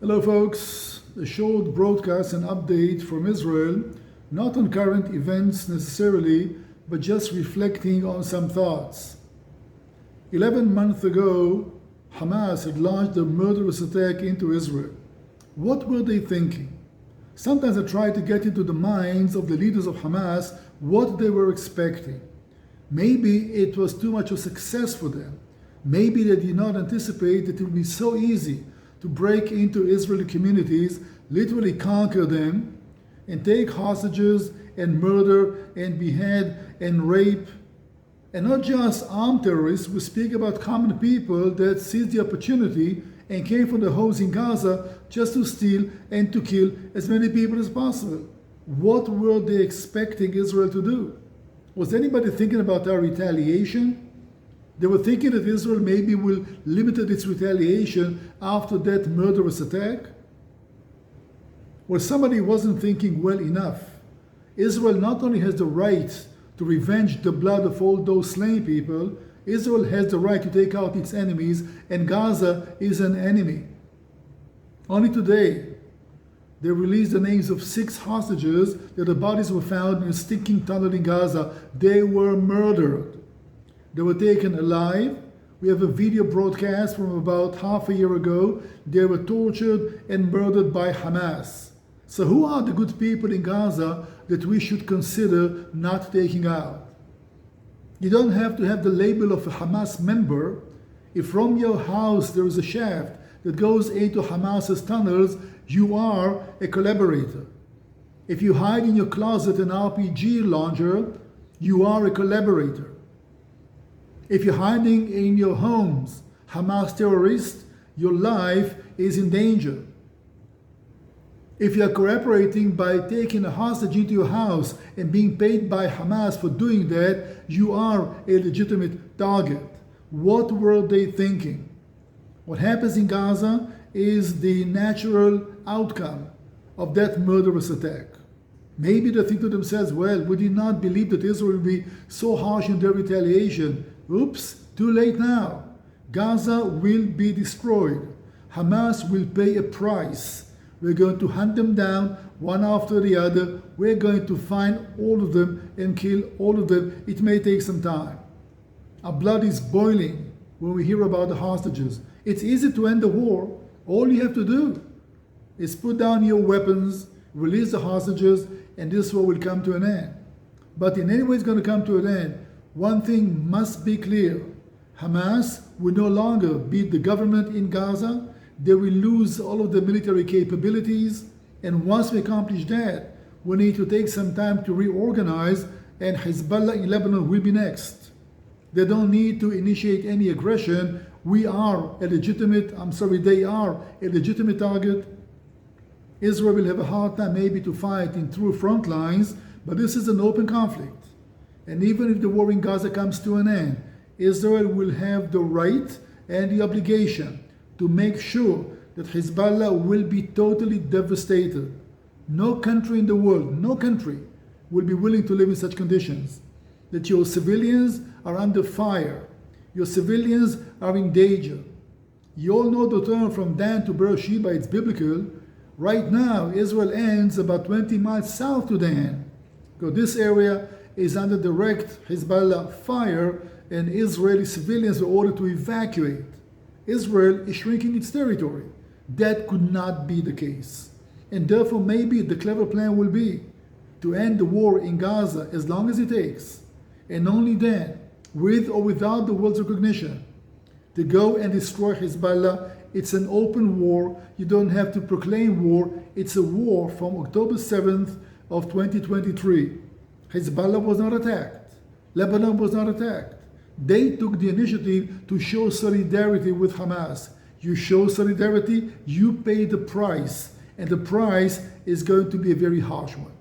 Hello folks, a short broadcast and update from Israel, not on current events necessarily, but just reflecting on some thoughts. 11 months ago, Hamas had launched a murderous attack into Israel. What were they thinking? Sometimes I try to get into the minds of the leaders of Hamas what they were expecting. Maybe it was too much of a success for them. Maybe they did not anticipate that it would be so easy to break into Israeli communities, literally conquer them, and take hostages and murder and behead and rape. And not just armed terrorists, we speak about common people that seized the opportunity and came from the homes in Gaza just to steal and to kill as many people as possible. What were they expecting Israel to do? Was anybody thinking about our retaliation? They were thinking that Israel maybe will limit its retaliation after that murderous attack. Well, somebody wasn't thinking well enough. Israel not only has the right to revenge the blood of all those slain people, Israel has the right to take out its enemies, and Gaza is an enemy. Only today, they released the names of 6 hostages that the bodies were found in a stinking tunnel in Gaza. They were murdered. They were taken alive. We have a video broadcast from about half a year ago. They were tortured and murdered by Hamas. So who are the good people in Gaza that we should consider not taking out? You don't have to have the label of a Hamas member. If from your house there is a shaft that goes into Hamas's tunnels, you are a collaborator. If you hide in your closet an RPG launcher, you are a collaborator. If you're hiding in your homes, Hamas terrorists, your life is in danger. If you're cooperating by taking a hostage into your house and being paid by Hamas for doing that, you are a legitimate target. What were they thinking? What happens in Gaza is the natural outcome of that murderous attack. Maybe they think to themselves, well, we did not believe that Israel would be so harsh in their retaliation. Oops, too late now. Gaza will be destroyed. Hamas will pay a price. We're going to hunt them down one after the other. We're going to find all of them and kill all of them. It may take some time. Our blood is boiling when we hear about the hostages. It's easy to end the war. All you have to do is put down your weapons, release the hostages, and this war will come to an end. But in any way it's going to come to an end. One thing must be clear. Hamas will no longer beat the government in Gaza. They will lose all of the military capabilities. And once we accomplish that, we need to take some time to reorganize, and Hezbollah in Lebanon will be next. They don't need to initiate any aggression. They are a legitimate target. Israel will have a hard time maybe to fight in true front lines, but this is an open conflict. And even if the war in Gaza comes to an end, Israel will have the right and the obligation to make sure that Hezbollah will be totally devastated. No country in the world, no country will be willing to live in such conditions. That your civilians are under fire. Your civilians are in danger. You all know the term from Dan to Beersheba, it's biblical. Right now, Israel ends about 20 miles south to Dan. Because this area is under direct Hezbollah fire, and Israeli civilians were ordered to evacuate. Israel is shrinking its territory. That could not be the case. And therefore, maybe the clever plan will be to end the war in Gaza as long as it takes, and only then, with or without the world's recognition, to go and destroy Hezbollah. It's an open war. You don't have to proclaim war. It's a war from October 7th of 2023. Hezbollah was not attacked. Lebanon was not attacked. They took the initiative to show solidarity with Hamas. You show solidarity, you pay the price. And the price is going to be a very harsh one.